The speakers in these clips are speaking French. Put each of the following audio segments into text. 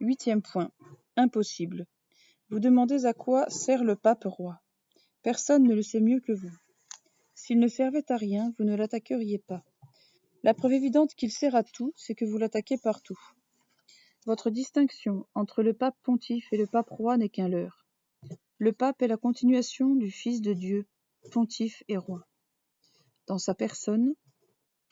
8e point. Impossible. Vous demandez à quoi sert le pape roi. Personne ne le sait mieux que vous. S'il ne servait à rien, vous ne l'attaqueriez pas. La preuve évidente qu'il sert à tout, c'est que vous l'attaquez partout. Votre distinction entre le pape pontife et le pape roi n'est qu'un leurre. Le pape est la continuation du Fils de Dieu, pontife et roi. Dans sa personne,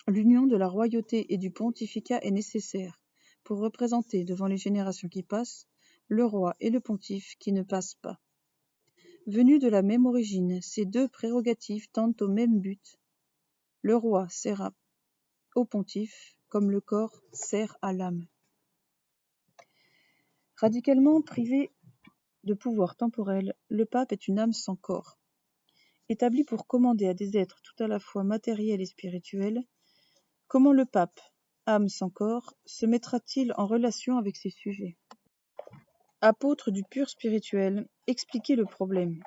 l'union de la royauté et du pontificat est nécessaire pour représenter devant les générations qui passent le roi et le pontife qui ne passent pas. Venus de la même origine, ces deux prérogatives tendent au même but. Le roi sert au pontife comme le corps sert à l'âme. Radicalement privé de pouvoir temporel, le pape est une âme sans corps. Établi pour commander à des êtres tout à la fois matériels et spirituels, comment le pape, âme sans corps, se mettra-t-il en relation avec ses sujets? Apôtre du pur spirituel, expliquez le problème.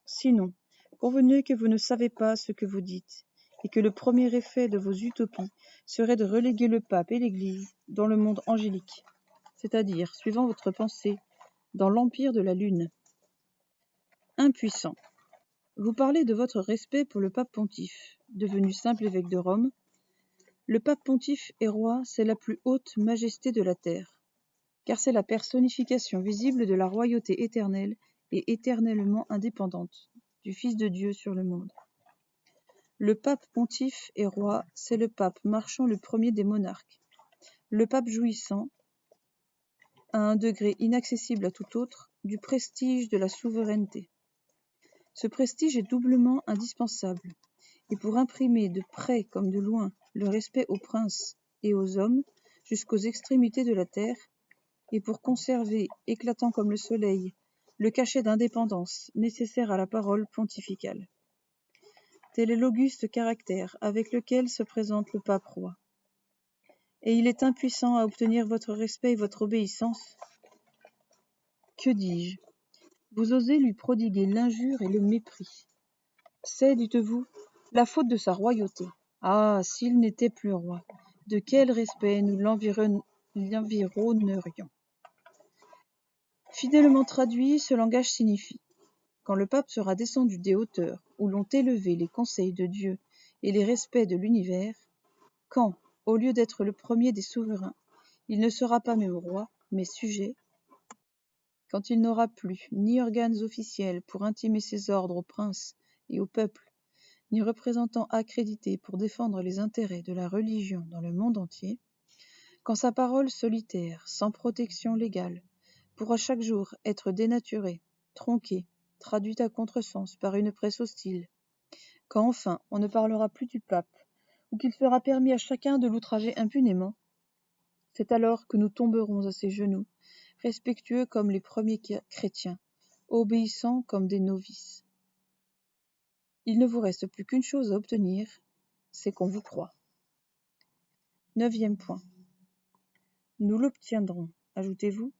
Sinon, convenez que vous ne savez pas ce que vous dites, et que le premier effet de vos utopies serait de reléguer le pape et l'Église dans le monde angélique, c'est-à-dire, suivant votre pensée, dans l'empire de la lune. Impuissant. Vous parlez de votre respect pour le pape pontife, devenu simple évêque de Rome. Le pape pontife et roi, c'est la plus haute majesté de la terre, car c'est la personnification visible de la royauté éternelle et éternellement indépendante du Fils de Dieu sur le monde. Le pape pontife et roi, c'est le pape marchant le premier des monarques, le pape jouissant, à un degré inaccessible à tout autre, du prestige de la souveraineté. Ce prestige est doublement indispensable, et pour imprimer de près comme de loin le respect aux princes et aux hommes jusqu'aux extrémités de la terre, et pour conserver, éclatant comme le soleil, le cachet d'indépendance nécessaire à la parole pontificale. Tel est l'auguste caractère avec lequel se présente le pape roi. Et il est impuissant à obtenir votre respect et votre obéissance. Que dis-je? Vous osez lui prodiguer l'injure et le mépris. C'est, dites-vous, la faute de sa royauté. Ah, s'il n'était plus roi, de quel respect nous l'environnerions? Fidèlement traduit, ce langage signifie: quand le pape sera descendu des hauteurs où l'ont élevé les conseils de Dieu et les respects de l'univers, quand, au lieu d'être le premier des souverains, il ne sera pas même roi, mais sujet, quand il n'aura plus ni organes officiels pour intimer ses ordres aux princes et au peuple, ni représentants accrédités pour défendre les intérêts de la religion dans le monde entier, quand sa parole solitaire, sans protection légale, pourra chaque jour être dénaturée, tronquée, traduite à contresens par une presse hostile, quand enfin on ne parlera plus du pape, ou qu'il sera permis à chacun de l'outrager impunément, c'est alors que nous tomberons à ses genoux, respectueux comme les premiers chrétiens, obéissants comme des novices. Il ne vous reste plus qu'une chose à obtenir, c'est qu'on vous croie. 9e point. Nous l'obtiendrons, ajoutez-vous,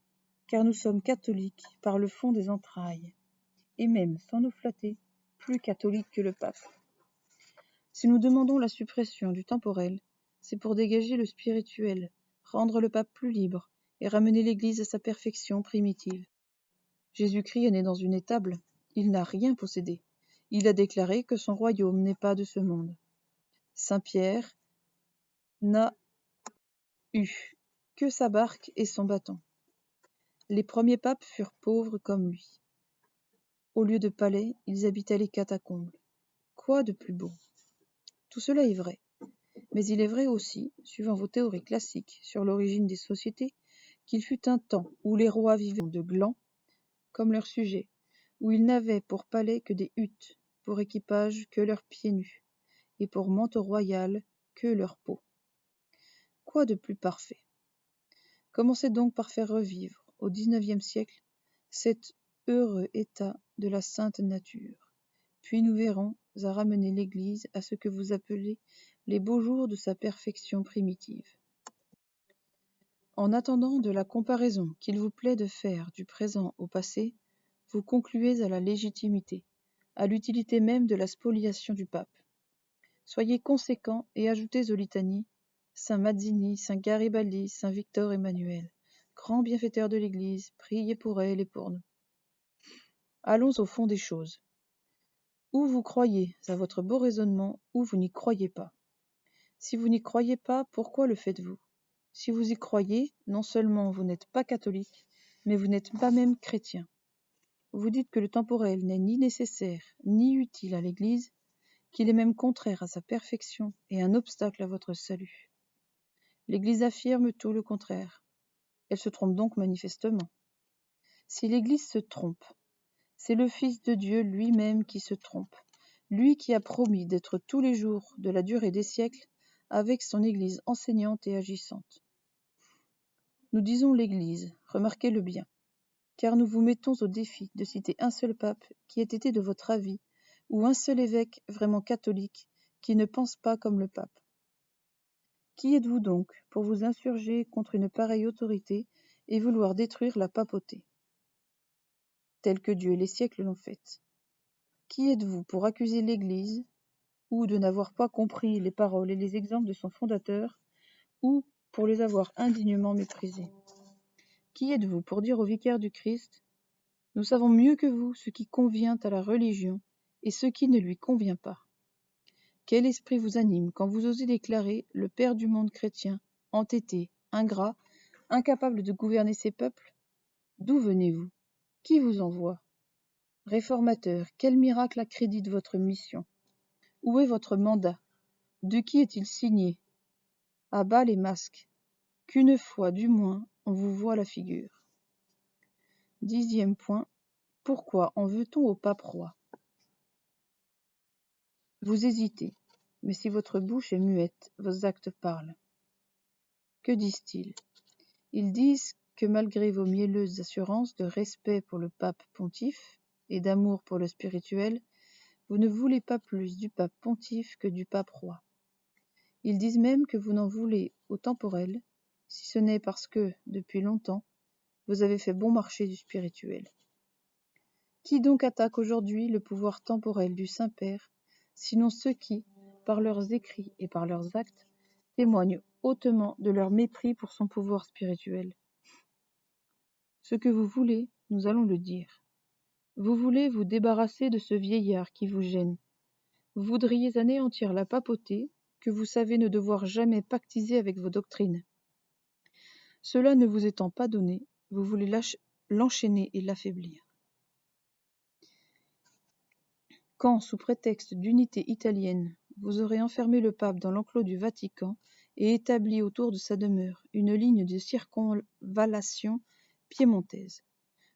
car nous sommes catholiques par le fond des entrailles, et même, sans nous flatter, plus catholiques que le pape. Si nous demandons la suppression du temporel, c'est pour dégager le spirituel, rendre le pape plus libre et ramener l'Église à sa perfection primitive. Jésus-Christ est né dans une étable, il n'a rien possédé. Il a déclaré que son royaume n'est pas de ce monde. Saint Pierre n'a eu que sa barque et son bâton. Les premiers papes furent pauvres comme lui. Au lieu de palais, ils habitaient les catacombes. Quoi de plus beau? Tout cela est vrai. Mais il est vrai aussi, suivant vos théories classiques sur l'origine des sociétés, qu'il fut un temps où les rois vivaient de glands, comme leurs sujets, où ils n'avaient pour palais que des huttes, pour équipage que leurs pieds nus, et pour manteau royal que leur peau. Quoi de plus parfait? Commencez donc par faire revivre, au XIXe siècle, cet heureux état de la sainte nature. Puis nous verrons à ramener l'Église à ce que vous appelez les beaux jours de sa perfection primitive. En attendant de la comparaison qu'il vous plaît de faire du présent au passé, vous concluez à la légitimité, à l'utilité même de la spoliation du pape. Soyez conséquents et ajoutez aux litanies Saint Mazzini, Saint Garibaldi, Saint Victor Emmanuel, grand bienfaiteur de l'Église, priez pour elle et pour nous. Allons au fond des choses. Ou vous croyez à votre beau raisonnement, ou vous n'y croyez pas. Si vous n'y croyez pas, pourquoi le faites-vous? Si vous y croyez, non seulement vous n'êtes pas catholique, mais vous n'êtes pas même chrétien. Vous dites que le temporel n'est ni nécessaire, ni utile à l'Église, qu'il est même contraire à sa perfection et un obstacle à votre salut. L'Église affirme tout le contraire. Elle se trompe donc manifestement. Si l'Église se trompe, c'est le Fils de Dieu lui-même qui se trompe, lui qui a promis d'être tous les jours de la durée des siècles avec son Église enseignante et agissante. Nous disons l'Église, remarquez-le bien, car nous vous mettons au défi de citer un seul pape qui ait été de votre avis, ou un seul évêque vraiment catholique qui ne pense pas comme le pape. Qui êtes-vous donc pour vous insurger contre une pareille autorité et vouloir détruire la papauté, telle que Dieu et les siècles l'ont faite? Qui êtes-vous pour accuser l'Église, ou de n'avoir pas compris les paroles et les exemples de son fondateur, ou pour les avoir indignement méprisés? Qui êtes-vous pour dire au vicaire du Christ: nous savons mieux que vous ce qui convient à la religion et ce qui ne lui convient pas? Quel esprit vous anime quand vous osez déclarer le Père du monde chrétien, entêté, ingrat, incapable de gouverner ses peuples? D'où venez-vous? Qui vous envoie? Réformateur, quel miracle accrédite votre mission? Où est votre mandat? De qui est-il signé? À bas les masques, qu'une fois du moins on vous voit la figure. 10e point. Pourquoi en veut-on au pape roi? Vous hésitez, mais si votre bouche est muette, vos actes parlent. Que disent-ils? Ils disent que malgré vos mielleuses assurances de respect pour le pape pontife et d'amour pour le spirituel, vous ne voulez pas plus du pape pontife que du pape roi. Ils disent même que vous n'en voulez au temporel, si ce n'est parce que, depuis longtemps, vous avez fait bon marché du spirituel. Qui donc attaque aujourd'hui le pouvoir temporel du Saint-Père, sinon ceux qui, par leurs écrits et par leurs actes, témoignent hautement de leur mépris pour son pouvoir spirituel? Ce que vous voulez, nous allons le dire. Vous voulez vous débarrasser de ce vieillard qui vous gêne. Vous voudriez anéantir la papauté, que vous savez ne devoir jamais pactiser avec vos doctrines. Cela ne vous étant pas donné, vous voulez l'enchaîner et l'affaiblir. Quand, sous prétexte d'unité italienne, vous aurez enfermé le pape dans l'enclos du Vatican et établi autour de sa demeure une ligne de circonvallation piémontaise,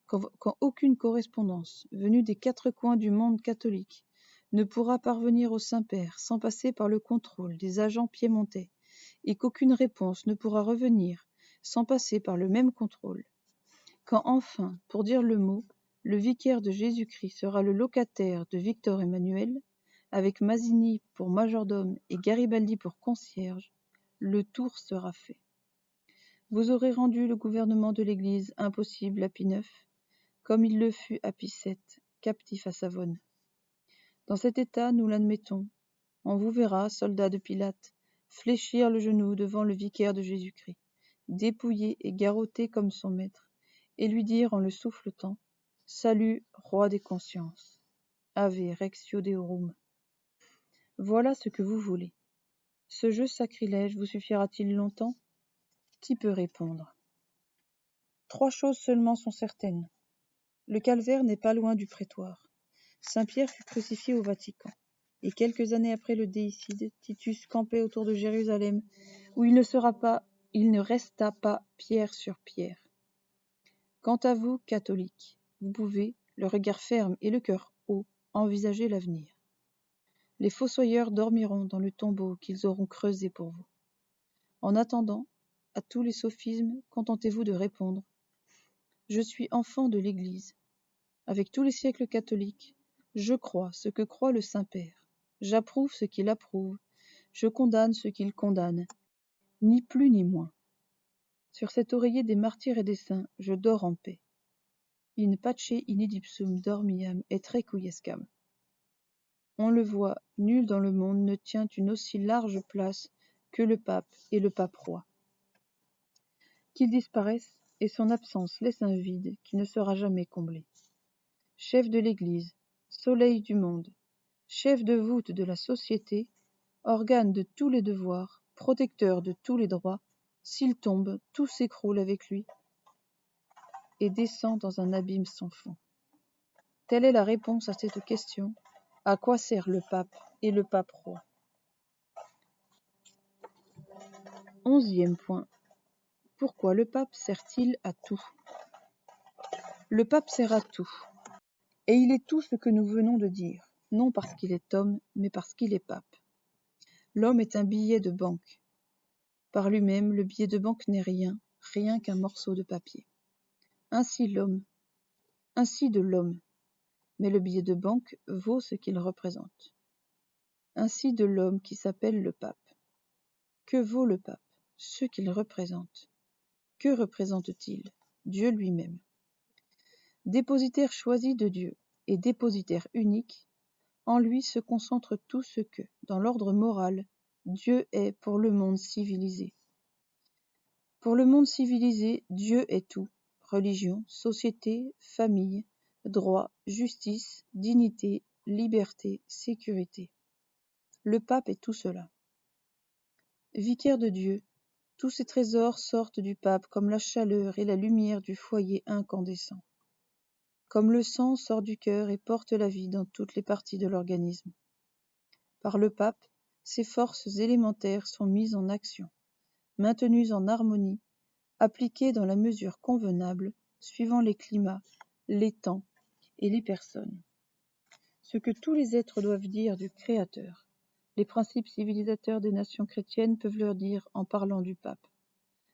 quand aucune correspondance venue des 4 coins du monde catholique ne pourra parvenir au Saint-Père sans passer par le contrôle des agents piémontais, et qu'aucune réponse ne pourra revenir sans passer par le même contrôle, quand enfin, pour dire le mot, le vicaire de Jésus-Christ sera le locataire de Victor Emmanuel, avec Mazzini pour majordome et Garibaldi pour concierge, le tour sera fait. Vous aurez rendu le gouvernement de l'Église impossible à Pie IX, comme il le fut à Pie VII, captif à Savone. Dans cet état, nous l'admettons. On vous verra, soldats de Pilate, fléchir le genou devant le vicaire de Jésus-Christ, dépouiller et garrotter comme son maître, et lui dire en le souffletant: Salut, roi des consciences. Ave Rexio Deorum. Voilà ce que vous voulez. Ce jeu sacrilège vous suffira-t-il longtemps? Qui peut répondre? 3 choses seulement sont certaines. Le calvaire n'est pas loin du prétoire. Saint-Pierre fut crucifié au Vatican, et quelques années après le déicide, Titus campait autour de Jérusalem, où il ne resta pas pierre sur pierre. Quant à vous, catholiques, vous pouvez, le regard ferme et le cœur haut, envisager l'avenir. Les fossoyeurs dormiront dans le tombeau qu'ils auront creusé pour vous. En attendant, à tous les sophismes, contentez-vous de répondre: Je suis enfant de l'Église. Avec tous les siècles catholiques, je crois ce que croit le Saint-Père. J'approuve ce qu'il approuve. Je condamne ce qu'il condamne. Ni plus ni moins. Sur cet oreiller des martyrs et des saints, je dors en paix. In pace inidipsum dormiam et requiescam. On le voit, nul dans le monde ne tient une aussi large place que le pape et le pape roi. Qu'ils disparaissent, et son absence laisse un vide qui ne sera jamais comblé. Chef de l'Église, soleil du monde, chef de voûte de la société, organe de tous les devoirs, protecteur de tous les droits, s'il tombe, tout s'écroule avec lui et descend dans un abîme sans fond. Telle est la réponse à cette question. À quoi sert le pape et le pape roi? 11e point. Pourquoi le pape sert-il à tout? Le pape sert à tout. Et il est tout ce que nous venons de dire, non parce qu'il est homme, mais parce qu'il est pape. L'homme est un billet de banque. Par lui-même, le billet de banque n'est rien, rien qu'un morceau de papier. Ainsi de l'homme, mais le billet de banque vaut ce qu'il représente. Ainsi de l'homme qui s'appelle le pape. Que vaut le pape? Ce qu'il représente. Que représente-t-il? Dieu lui-même. Dépositaire choisi de Dieu et dépositaire unique, en lui se concentre tout ce que, dans l'ordre moral, Dieu est pour le monde civilisé. Pour le monde civilisé, Dieu est tout: religion, société, famille, droit, justice, dignité, liberté, sécurité. Le pape est tout cela. Vicaire de Dieu, tous ces trésors sortent du pape comme la chaleur et la lumière du foyer incandescent. Comme le sang sort du cœur et porte la vie dans toutes les parties de l'organisme. Par le pape, ces forces élémentaires sont mises en action, maintenues en harmonie, appliquées dans la mesure convenable, suivant les climats, les temps et les personnes. Ce que tous les êtres doivent dire du Créateur, les principes civilisateurs des nations chrétiennes peuvent leur dire en parlant du pape.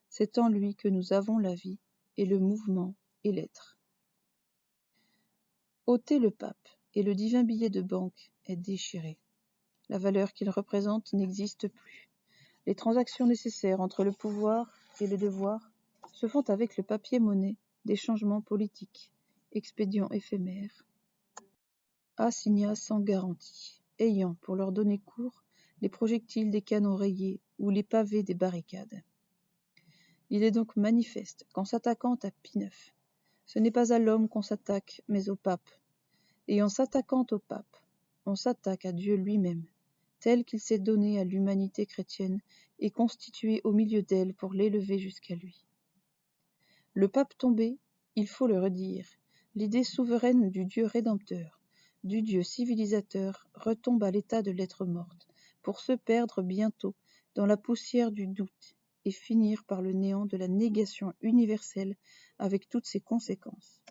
C'est en lui que nous avons la vie et le mouvement et l'être. Ôtez le pape, et le divin billet de banque est déchiré. La valeur qu'il représente n'existe plus. Les transactions nécessaires entre le pouvoir et le devoir se font avec le papier-monnaie des changements politiques, expédients éphémères, assignats sans garantie, ayant pour leur donner cours les projectiles des canons rayés ou les pavés des barricades. Il est donc manifeste qu'en s'attaquant à Pie IX, ce n'est pas à l'homme qu'on s'attaque, mais au pape. Et en s'attaquant au pape, on s'attaque à Dieu lui-même, tel qu'il s'est donné à l'humanité chrétienne et constitué au milieu d'elle pour l'élever jusqu'à lui. Le pape tombé, il faut le redire, l'idée souveraine du Dieu rédempteur, du Dieu civilisateur, retombe à l'état de lettre morte, pour se perdre bientôt dans la poussière du doute et finir par le néant de la négation universelle avec toutes ses conséquences.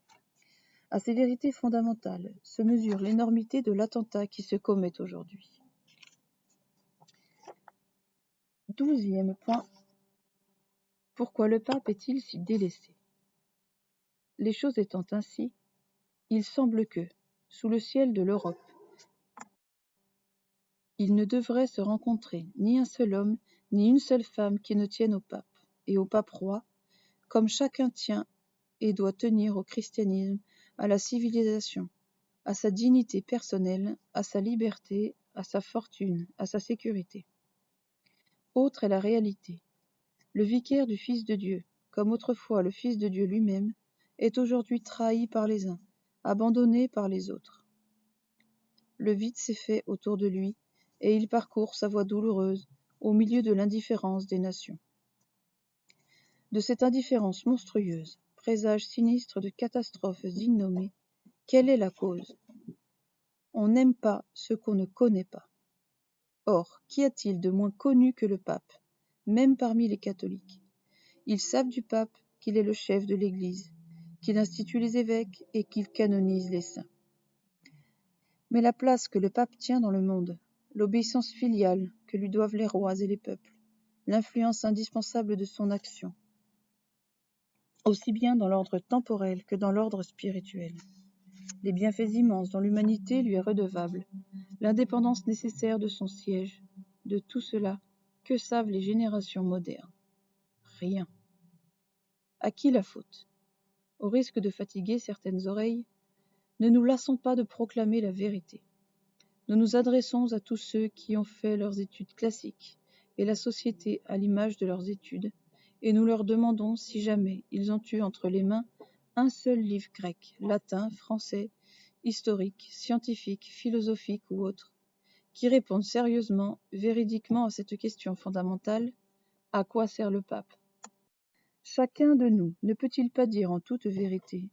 À ces vérités fondamentales se mesure l'énormité de l'attentat qui se commet aujourd'hui. 12e point. Pourquoi le pape est-il si délaissé? Les choses étant ainsi, il semble que, sous le ciel de l'Europe, il ne devrait se rencontrer ni un seul homme, ni une seule femme qui ne tienne au pape, et au pape roi, comme chacun tient et doit tenir au christianisme, à la civilisation, à sa dignité personnelle, à sa liberté, à sa fortune, à sa sécurité. Autre est la réalité. Le vicaire du Fils de Dieu, comme autrefois le Fils de Dieu lui-même, est aujourd'hui trahi par les uns, abandonné par les autres. Le vide s'est fait autour de lui, et il parcourt sa voie douloureuse au milieu de l'indifférence des nations. De cette indifférence monstrueuse, présage sinistre de catastrophes innommées, quelle est la cause? On n'aime pas ce qu'on ne connaît pas. Or, qu'y a-t-il de moins connu que le pape, même parmi les catholiques? Ils savent du pape qu'il est le chef de l'Église, qu'il institue les évêques et qu'il canonise les saints. Mais la place que le pape tient dans le monde, l'obéissance filiale que lui doivent les rois et les peuples, l'influence indispensable de son action, aussi bien dans l'ordre temporel que dans l'ordre spirituel, les bienfaits immenses dont l'humanité lui est redevable, l'indépendance nécessaire de son siège, de tout cela, que savent les générations modernes? Rien. À qui la faute? Au risque de fatiguer certaines oreilles, ne nous lassons pas de proclamer la vérité. Nous nous adressons à tous ceux qui ont fait leurs études classiques et la société à l'image de leurs études, et nous leur demandons si jamais ils ont eu entre les mains un seul livre grec, latin, français, historique, scientifique, philosophique ou autre, qui répondent sérieusement, véridiquement à cette question fondamentale: à quoi sert le pape? Chacun de nous ne peut-il pas dire en toute vérité: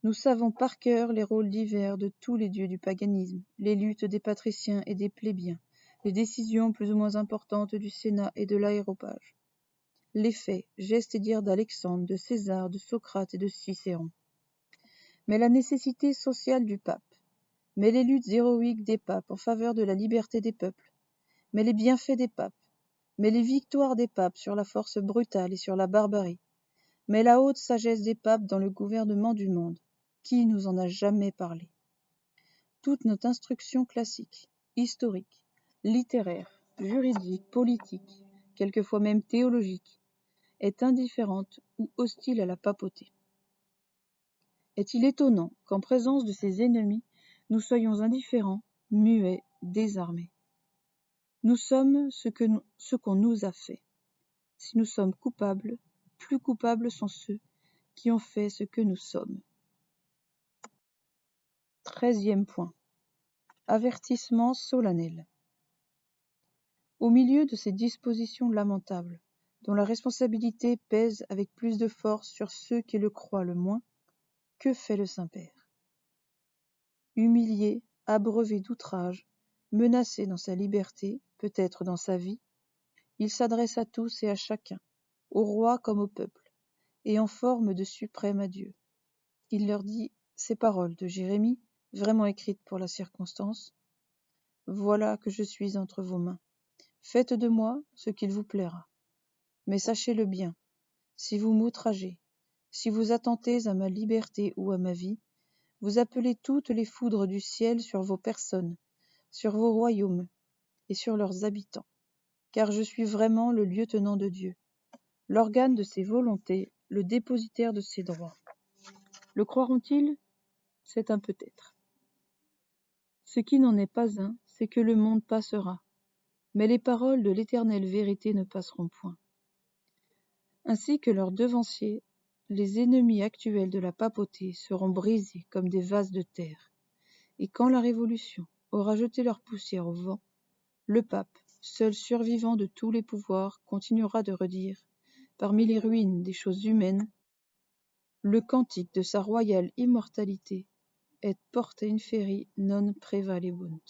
nous savons par cœur les rôles divers de tous les dieux du paganisme, les luttes des patriciens et des plébéiens, les décisions plus ou moins importantes du Sénat et de l'aréopage, les faits, gestes et dires d'Alexandre, de César, de Socrate et de Cicéron. Mais la nécessité sociale du pape, mais les luttes héroïques des papes en faveur de la liberté des peuples, mais les bienfaits des papes, mais les victoires des papes sur la force brutale et sur la barbarie, mais la haute sagesse des papes dans le gouvernement du monde, qui nous en a jamais parlé? Toute notre instruction classique, historique, littéraire, juridique, politique, quelquefois même théologique, est indifférente ou hostile à la papauté. Est-il étonnant qu'en présence de ses ennemis, nous soyons indifférents, muets, désarmés? Nous sommes ce qu'on nous a fait. Si nous sommes coupables, plus coupables sont ceux qui ont fait ce que nous sommes. 13e point. Avertissement solennel. Au milieu de ces dispositions lamentables, dont la responsabilité pèse avec plus de force sur ceux qui le croient le moins, que fait le Saint-Père? Humilié, abreuvé d'outrages, menacé dans sa liberté, peut-être dans sa vie, il s'adresse à tous et à chacun, au roi comme au peuple, et en forme de suprême adieu. Il leur dit ces paroles de Jérémie, vraiment écrites pour la circonstance: « Voilà que je suis entre vos mains. Faites de moi ce qu'il vous plaira. Mais sachez-le bien, si vous m'outragez, si vous attentez à ma liberté ou à ma vie, vous appelez toutes les foudres du ciel sur vos personnes, sur vos royaumes et sur leurs habitants, car je suis vraiment le lieutenant de Dieu, l'organe de ses volontés, le dépositaire de ses droits. » Le croiront-ils? C'est un peut-être. Ce qui n'en est pas un, c'est que le monde passera, mais les paroles de l'éternelle vérité ne passeront point. Ainsi que leurs devanciers, les ennemis actuels de la papauté seront brisés comme des vases de terre, et quand la Révolution aura jeté leur poussière au vent, le pape, seul survivant de tous les pouvoirs, continuera de redire, parmi les ruines des choses humaines, le cantique de sa royale immortalité: Et porte inferi non prevalebunt.